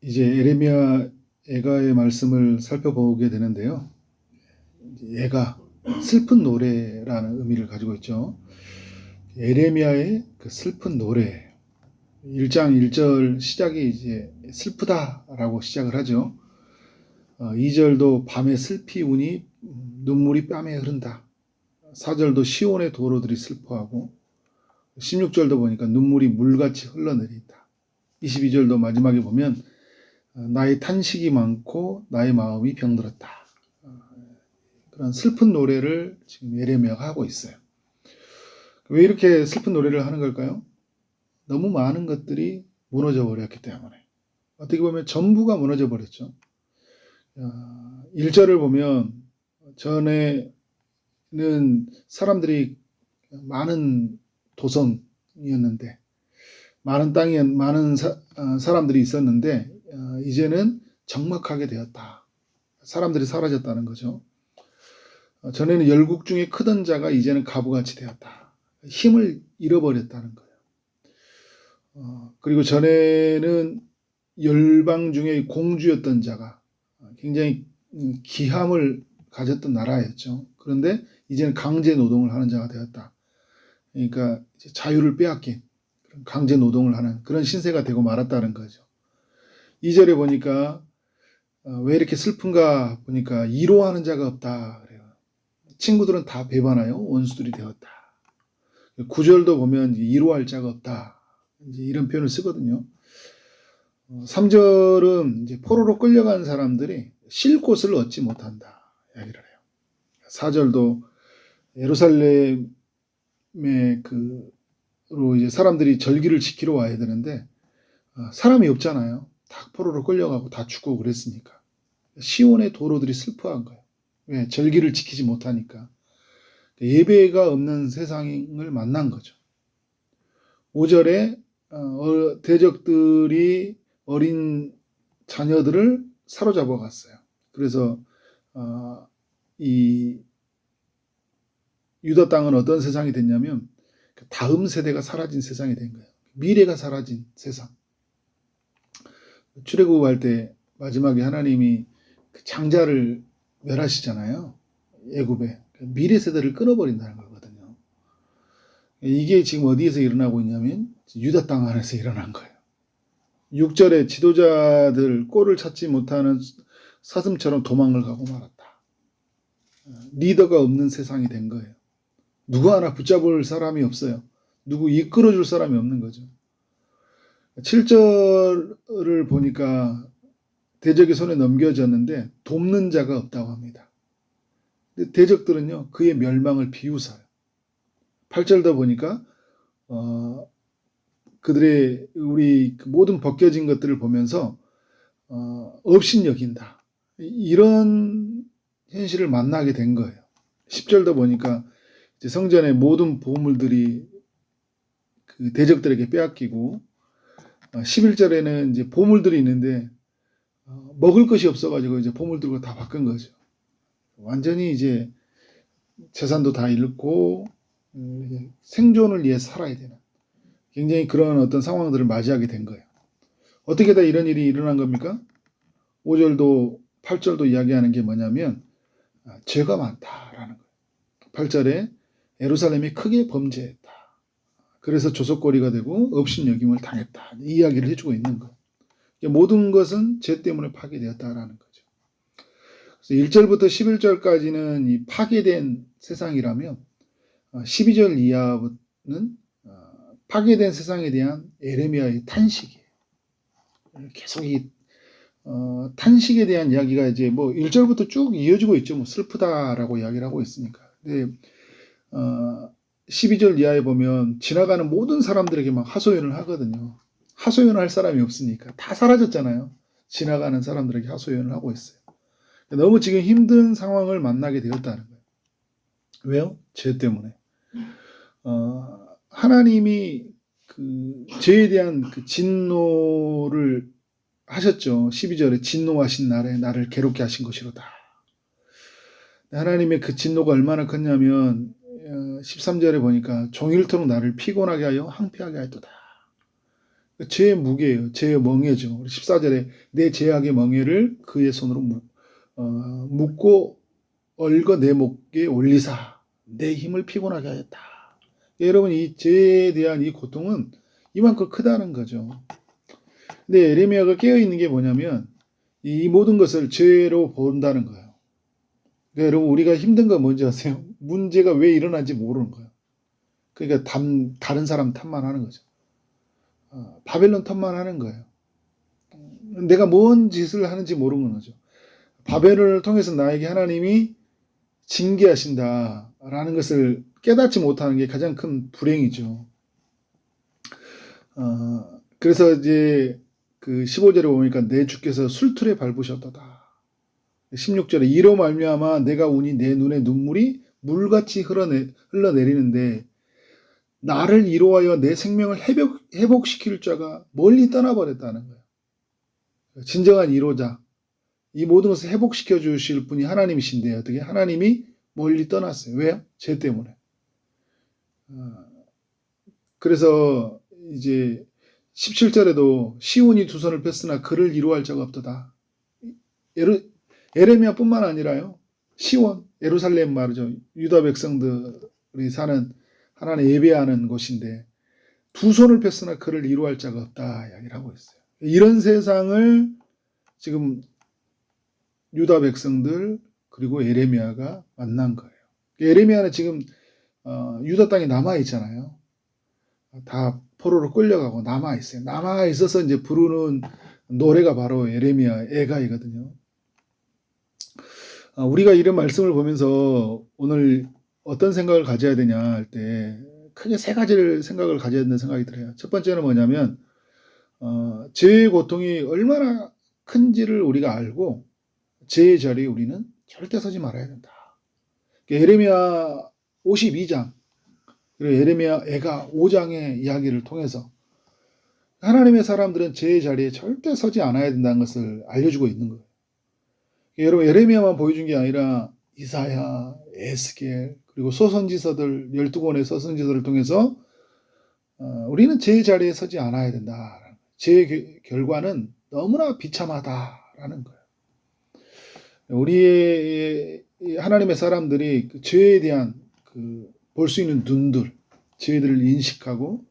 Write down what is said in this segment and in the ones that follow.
이제 에레미야 애가의 말씀을 살펴보게 되는데요. 애가 슬픈 노래라는 의미를 가지고 있죠. 에레미야의 그 슬픈 노래. 1장 1절 시작이 이제 슬프다라고 시작을 하죠. 2절도 밤에 슬피 우니 눈물이 뺨에 흐른다. 4절도 시온의 도로들이 슬퍼하고 16절도 보니까 눈물이 물같이 흘러내린다. 22절도 마지막에 보면 나의 탄식이 많고 나의 마음이 병들었다. 그런 슬픈 노래를 지금 예레미야가 하고 있어요. 왜 이렇게 슬픈 노래를 하는 걸까요? 너무 많은 것들이 무너져 버렸기 때문에. 어떻게 보면 전부가 무너져 버렸죠. 1절을 보면 전에는 사람들이 많은 도성이었는데 많은 땅에 많은 사람들이 있었는데 이제는 적막하게 되었다. 사람들이 사라졌다는 거죠. 전에는 열국 중에 크던 자가 이제는 가부같이 되었다. 힘을 잃어버렸다는 거예요. 그리고 전에는 열방 중에 공주였던 자가 굉장히 기함을 가졌던 나라였죠. 그런데 이제는 강제 노동을 하는 자가 되었다. 그러니까 이제 자유를 빼앗긴 강제 노동을 하는 그런 신세가 되고 말았다는 거죠. 2절에 보니까 왜 이렇게 슬픈가 보니까 이로하는 자가 없다. 그래요. 친구들은 다 배반하여 원수들이 되었다. 9절도 보면 이로할 자가 없다. 이제 이런 표현을 쓰거든요. 3절은 이제 포로로 끌려간 사람들이 쉴 곳을 얻지 못한다. 이야기를 해요. 4절도 예루살렘의 그로 이제 사람들이 절기를 지키러 와야 되는데 사람이 없잖아요. 다 포로로 끌려가고 다 죽고 그랬으니까. 시온의 도로들이 슬퍼한 거예요. 왜? 절기를 지키지 못하니까. 예배가 없는 세상을 만난 거죠. 5절에 대적들이 어린 자녀들을 사로잡아 갔어요. 그래서 이 유다 땅은 어떤 세상이 됐냐면 다음 세대가 사라진 세상이 된 거예요. 미래가 사라진 세상. 출애굽할 때 마지막에 하나님이 그 장자를 멸하시잖아요. 애굽에 미래 세대를 끊어버린다는 거거든요. 이게 지금 어디에서 일어나고 있냐면 유다 땅 안에서 일어난 거예요. 6절에 지도자들 꼴을 찾지 못하는 사슴처럼 도망을 가고 말았다. 리더가 없는 세상이 된 거예요. 누구 하나 붙잡을 사람이 없어요. 누구 이끌어줄 사람이 없는 거죠. 7절을 보니까 대적의 손에 넘겨졌는데 돕는 자가 없다고 합니다. 대적들은요 그의 멸망을 비웃어요. 8절도 보니까 그들의 우리 모든 벗겨진 것들을 보면서 업신여긴다. 이런 현실을 만나게 된 거예요. 10절도 보니까 이제 성전의 모든 보물들이 그 대적들에게 빼앗기고 11절에는 이제 보물들이 있는데 먹을 것이 없어가지고 이제 보물들과 다 바꾼 거죠. 완전히 이제 재산도 다 잃고 생존을 위해 살아야 되는 굉장히 그런 어떤 상황들을 맞이하게 된 거예요. 어떻게 다 이런 일이 일어난 겁니까? 5절도 8절도 이야기하는 게 뭐냐면 죄가 많다라는 거예요. 8절에 예루살렘이 크게 범죄했다. 그래서 조석거리가 되고 업신여김을 당했다. 이 이야기를 해주고 있는 거예요. 모든 것은 죄 때문에 파괴되었다라는 거죠. 그래서 1절부터 11절까지는 이 파괴된 세상이라면 12절 이하는 파괴된 세상에 대한 에레미야의 탄식이에요. 계속 이 탄식에 대한 이야기가 이제 뭐 1절부터 쭉 이어지고 있죠. 뭐 슬프다라고 이야기를 하고 있으니까. 근데 12절 이하에 보면 지나가는 모든 사람들에게 막 하소연을 하거든요. 하소연을 할 사람이 없으니까 다 사라졌잖아요. 지나가는 사람들에게 하소연을 하고 있어요. 너무 지금 힘든 상황을 만나게 되었다는 거예요. 왜요? 죄 때문에. 하나님이 그 죄에 대한 그 진노를 하셨죠. 12절에 진노하신 날에 나를 괴롭게 하신 것이로다. 하나님의 그 진노가 얼마나 컸냐면 13절에 보니까 종일토록 나를 피곤하게 하여 항폐하게 하였도다. 죄의 무게예요. 죄의 멍에죠. 14절에 내 죄악의 멍에를 그의 손으로 묶고 얽어 내 목에 올리사 내 힘을 피곤하게 하였다. 여러분 이 죄에 대한 이 고통은 이만큼 크다는 거죠. 근데 예레미야가 깨어있는 게 뭐냐면 이 모든 것을 죄로 본다는 거예요. 그러니까 여러분 우리가 힘든 건 뭔지 아세요? 문제가 왜 일어난지 모르는 거예요. 그러니까 다른 사람 탓만 하는 거죠. 바벨론 탓만 하는 거예요. 내가 뭔 짓을 하는지 모르는 거죠. 바벨론을 통해서 나에게 하나님이 징계하신다라는 것을 깨닫지 못하는 게 가장 큰 불행이죠. 그래서 이제 그 15절에 보니까 내 주께서 술틀에 밟으셨도다. 16절에 이로 말미암아 내가 우니 내 눈에 눈물이 물같이 흘러내리는데 나를 이로하여 내 생명을 회복시킬 자가 멀리 떠나버렸다는 거예요. 진정한 이로자, 이 모든 것을 회복시켜 주실 분이 하나님이신데 어떻게 하나님이 멀리 떠났어요. 왜요? 죄 때문에. 그래서 이제 17절에도 시온이 두 손을 폈으나 그를 이루할 자가 없도다. 에레미야뿐만 아니라요. 시온, 예루살렘 말이죠. 유다 백성들이 사는 하나님 예배하는 곳인데 두 손을 폈으나 그를 이루할 자가 없다 이야기를 하고 있어요. 이런 세상을 지금 유다 백성들 그리고 예레미야가 만난 거예요. 예레미야는 지금 유다 땅에 남아 있잖아요. 다 포로로 끌려가고 남아 있어요. 남아 있어서 이제 부르는 노래가 바로 예레미야 애가이거든요. 우리가 이런 말씀을 보면서 오늘 어떤 생각을 가져야 되냐 할 때 크게 세 가지를 생각을 가져야 된다는 생각이 들어요. 첫 번째는 뭐냐면 죄의 고통이 얼마나 큰지를 우리가 알고 죄의 자리에 우리는 절대 서지 말아야 된다. 예레미야 52장 그리고 예레미야 애가 5장의 이야기를 통해서 하나님의 사람들은 죄의 자리에 절대 서지 않아야 된다는 것을 알려주고 있는 거예요. 여러분 예레미야만 보여준 게 아니라 이사야, 에스겔 그리고 소선지서들 12권의 소선지서를 통해서 우리는 죄의 자리에 서지 않아야 된다. 죄의 결과는 너무나 비참하다라는 거예요. 우리의 하나님의 사람들이 그 죄에 대한 볼 수 있는 눈들, 죄들을 인식하고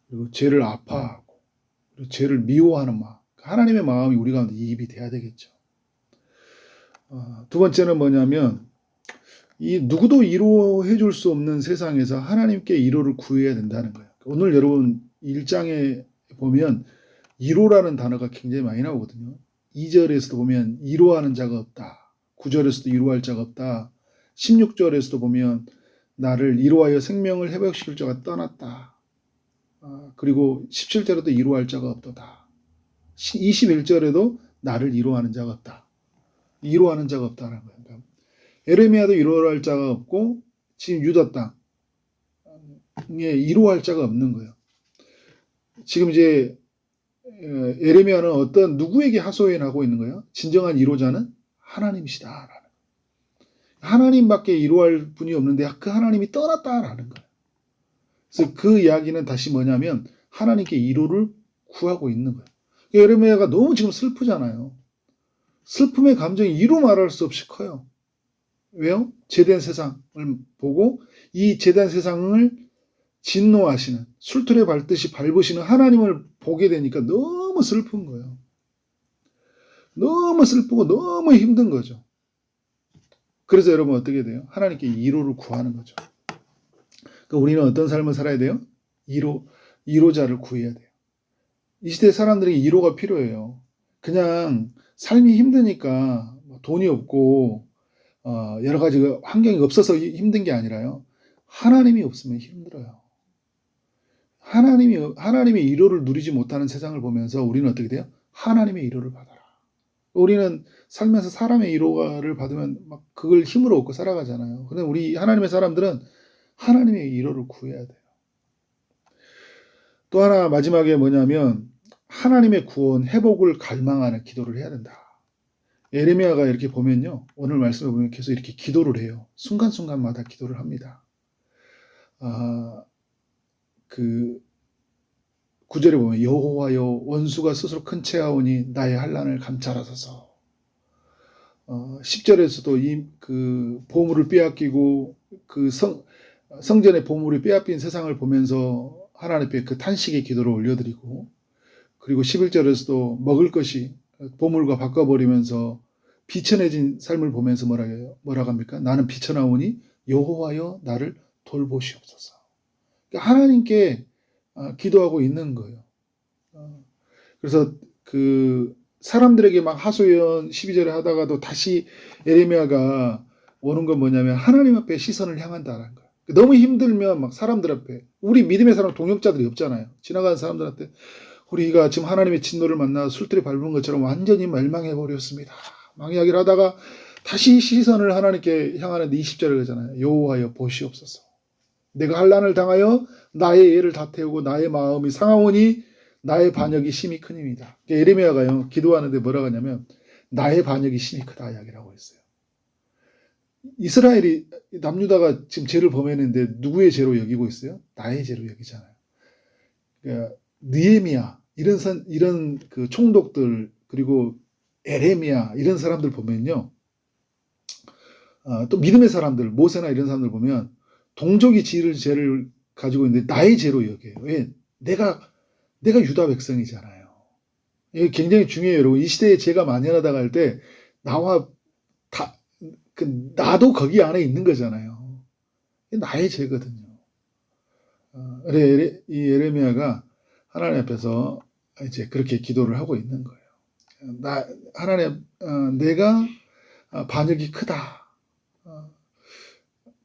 그리고 죄를 아파하고 그리고 죄를 미워하는 마음, 하나님의 마음이 우리 가운데 이입이 돼야 되겠죠. 두 번째는 뭐냐면 이 누구도 위로해 줄 수 없는 세상에서 하나님께 위로를 구해야 된다는 거예요. 오늘 여러분 1장에 보면 위로라는 단어가 굉장히 많이 나오거든요. 2절에서도 보면 위로하는 자가 없다. 9절에서도 위로할 자가 없다. 16절에서도 보면 나를 위로하여 생명을 회복시킬 자가 떠났다. 그리고 17절에도 위로할 자가 없도다. 21절에도 나를 위로하는 자가 없다. 위로하는 자가 없다는 거예요. 그러니까 에레미야도 위로할 자가 없고 지금 유다 땅에 위로할 자가 없는 거예요. 지금 이제 에레미야는 어떤 누구에게 하소연하고 있는 거예요? 진정한 위로자는 하나님이시다라는 거예요. 하나님밖에 위로할 분이 없는데 그 하나님이 떠났다라는 거예요. 그래서 그 이야기는 다시 뭐냐면 하나님께 위로를 구하고 있는 거예요. 에레미야가 너무 지금 슬프잖아요. 슬픔의 감정이 이루 말할 수 없이 커요. 왜요? 죄된 세상을 보고 이 죄된 세상을 진노하시는 술틀에 밟듯이 밟으시는 하나님을 보게 되니까 너무 슬픈 거예요. 너무 슬프고 너무 힘든 거죠. 그래서 여러분 어떻게 돼요? 하나님께 위로를 구하는 거죠. 그러니까 우리는 어떤 삶을 살아야 돼요? 위로자를 구해야 돼요. 이 시대 사람들에게 위로가 필요해요. 그냥 삶이 힘드니까 돈이 없고 여러 가지 환경이 없어서 힘든 게 아니라요. 하나님이 없으면 힘들어요. 하나님의 위로를 누리지 못하는 세상을 보면서 우리는 어떻게 돼요? 하나님의 위로를 받아라. 우리는 살면서 사람의 위로를 받으면 막 그걸 힘으로 얻고 살아가잖아요. 근데 우리 하나님의 사람들은 하나님의 위로를 구해야 돼요. 또 하나 마지막에 뭐냐면 하나님의 구원, 회복을 갈망하는 기도를 해야 된다. 예레미야가 이렇게 보면요. 오늘 말씀을 보면 계속 이렇게 기도를 해요. 순간순간마다 기도를 합니다. 9 9절에 보면 여호와여 원수가 스스로 큰 채하오니 나의 환난을 감찰하소서. 10절에서도 그 보물을 빼앗기고 그 성전의 보물이 빼앗긴 세상을 보면서 하나님 앞에 그 탄식의 기도를 올려드리고, 그리고 11절에서도 먹을 것이 보물과 바꿔버리면서 비천해진 삶을 보면서 뭐라고 합니까? 나는 비천하오니 여호와여 나를 돌보시옵소서. 그러니까 하나님께 기도하고 있는 거예요. 그래서 그 사람들에게 막 하소연 12절에 하다가도 다시 에레미야가 오는 건 뭐냐면 하나님 앞에 시선을 향한다라는 거예요. 너무 힘들면 막 사람들 앞에, 우리 믿음의 사람 동역자들이 없잖아요. 지나가는 사람들한테 우리가 지금 하나님의 진노를 만나 술들이 밟은 것처럼 완전히 멸망해 버렸습니다, 막 이야기를 하다가 다시 시선을 하나님께 향하는데 20절에 그러잖아요. 여호와여 보시옵소서. 내가 환난을 당하여 나의 애를 다 태우고 나의 마음이 상하오니 나의 반역이 심히 크니이다. 에레미야가요 기도하는데 뭐라고 하냐면 나의 반역이 심히 크다 이야기를 하고 있어요. 이스라엘이 남유다가 지금 죄를 범했는데 누구의 죄로 여기고 있어요? 나의 죄로 여기잖아요. 그러니까 느헤미야 이런 그 총독들, 그리고 에레미야 이런 사람들 보면요, 또 믿음의 사람들 모세나 이런 사람들 보면 동족이 지을 죄를 가지고 있는데 나의 죄로 여겨요. 왜? 내가 유다 백성이잖아요. 이게 굉장히 중요해요, 여러분. 이 시대에 죄가 만연하다가 할 때 나와 나도 거기 안에 있는 거잖아요. 나의 죄거든요. 이 에레미야가 하나님 앞에서 이제 그렇게 기도를 하고 있는 거예요. 하나님, 내가 반역이 크다.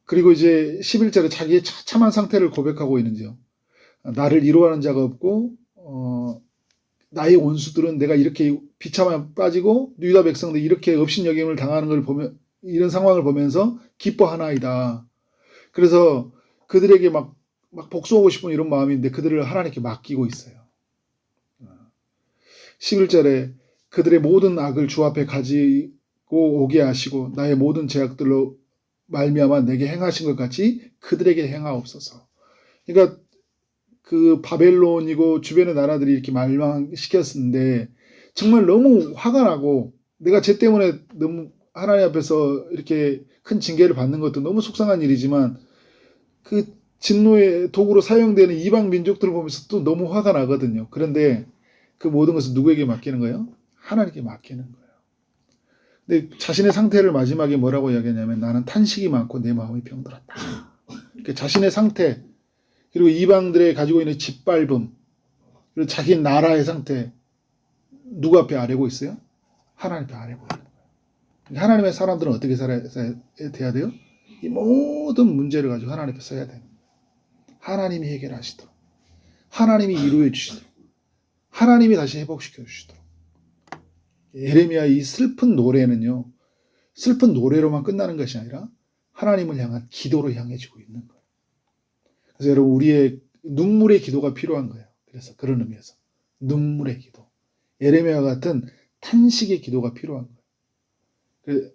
그리고 이제 11절에 자기의 처참한 상태를 고백하고 있는지요. 나를 위로하는 자가 없고 나의 원수들은 내가 이렇게 비참함에 빠지고 유다 백성들이 이렇게 업신여김을 당하는 걸 보면, 이런 상황을 보면서 기뻐하나이다. 그래서 그들에게 막 복수하고 싶은 이런 마음인데 그들을 하나님께 맡기고 있어요. 11절에 그들의 모든 악을 주 앞에 가지고 오게 하시고 나의 모든 죄악들로 말미암아 내게 행하신 것 같이 그들에게 행하옵소서. 그러니까 그 바벨론이고 주변의 나라들이 이렇게 멸망시켰는데 정말 너무 화가 나고, 내가 죄 때문에 너무 하나님 앞에서 이렇게 큰 징계를 받는 것도 너무 속상한 일이지만 그 진노의 도구로 사용되는 이방 민족들을 보면서 또 너무 화가 나거든요. 그런데 그 모든 것을 누구에게 맡기는 거예요? 하나님께 맡기는 거예요. 근데 자신의 상태를 마지막에 뭐라고 이야기하냐면 나는 탄식이 많고 내 마음이 병들었다. 그러니까 자신의 상태, 그리고 이방들의 가지고 있는 짓밟음, 그리고 자기 나라의 상태, 누구 앞에 아뢰고 있어요? 하나님 앞에 아뢰고 있는 거예요. 하나님의 사람들은 어떻게 돼야 돼요? 이 모든 문제를 가지고 하나님 앞에 서야 됩니다. 하나님이 해결하시도록, 하나님이 이루어 주시도록, 하나님이 다시 회복시켜 주시도록. 에레미야의 이 슬픈 노래는요, 슬픈 노래로만 끝나는 것이 아니라 하나님을 향한 기도로 향해지고 있는 거예요. 그래서 여러분, 우리의 눈물의 기도가 필요한 거예요. 그래서 그런 의미에서 눈물의 기도, 에레미야 같은 탄식의 기도가 필요한 거예요.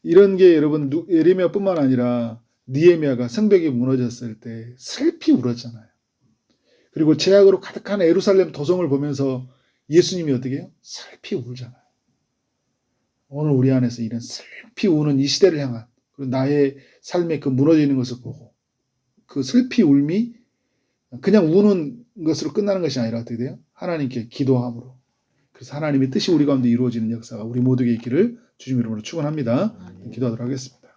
이런 게 여러분, 에레미야뿐만 아니라 느헤미야가 성벽이 무너졌을 때 슬피 울었잖아요. 그리고 죄악으로 가득한 예루살렘 도성을 보면서 예수님이 어떻게 해요? 슬피 울잖아요. 오늘 우리 안에서 이런 슬피 우는 이 시대를 향한, 그리고 나의 삶의 그 무너지는 것을 보고 그 슬피 울미, 그냥 우는 것으로 끝나는 것이 아니라 어떻게 돼요? 하나님께 기도함으로. 그래서 하나님의 뜻이 우리 가운데 이루어지는 역사가 우리 모두에게 있기를 주님 이름으로 축원합니다. 기도하도록 하겠습니다.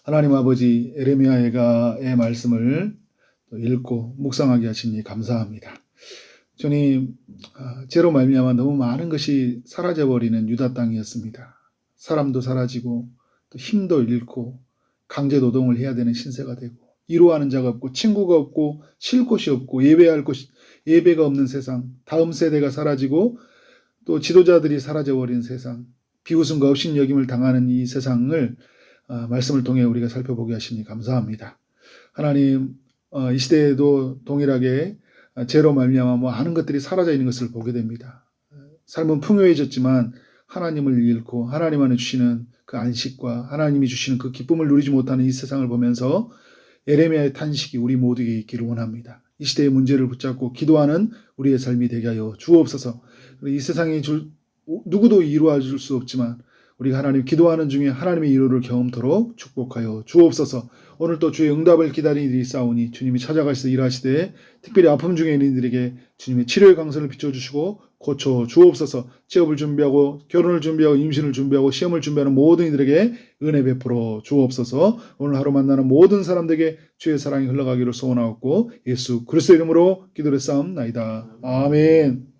하나님 아버지, 에레미야의 말씀을 읽고 묵상하게 하시니 감사합니다. 주님, 죄로 말미암아 너무 많은 것이 사라져버리는 유다 땅이었습니다. 사람도 사라지고 또 힘도 잃고 강제 노동을 해야 되는 신세가 되고 위로하는 자가 없고 친구가 없고 쉴 곳이 없고 예배가 없는 세상, 다음 세대가 사라지고 또 지도자들이 사라져버린 세상, 비웃음과 업신여김을 당하는 이 세상을 말씀을 통해 우리가 살펴보게 하시니 감사합니다. 하나님, 이 시대에도 동일하게 죄로 말미암아 많은 것들이 사라져 있는 것을 보게 됩니다. 삶은 풍요해졌지만 하나님을 잃고 하나님 안에 주시는 그 안식과 하나님이 주시는 그 기쁨을 누리지 못하는 이 세상을 보면서 에레미야의 탄식이 우리 모두에게 있기를 원합니다. 이 시대의 문제를 붙잡고 기도하는 우리의 삶이 되게 하여 주옵소서. 이 세상에 누구도 이루어 줄 수 없지만 우리가 하나님 기도하는 중에 하나님의 이루를 경험토록 축복하여 주옵소서. 오늘 또 주의 응답을 기다리는 이들이 싸우니 주님이 찾아가시서 일하시되 특별히 아픔 중에 있는 이들에게 주님의 치료의 강선을 비춰주시고 고쳐 주옵소서. 취업을 준비하고 결혼을 준비하고 임신을 준비하고 시험을 준비하는 모든 이들에게 은혜 베풀어 주옵소서. 오늘 하루 만나는 모든 사람들에게 주의 사랑이 흘러가기를 소원하옵고 예수 그리스도 이름으로 기도를 쌓옵나이다. 아멘.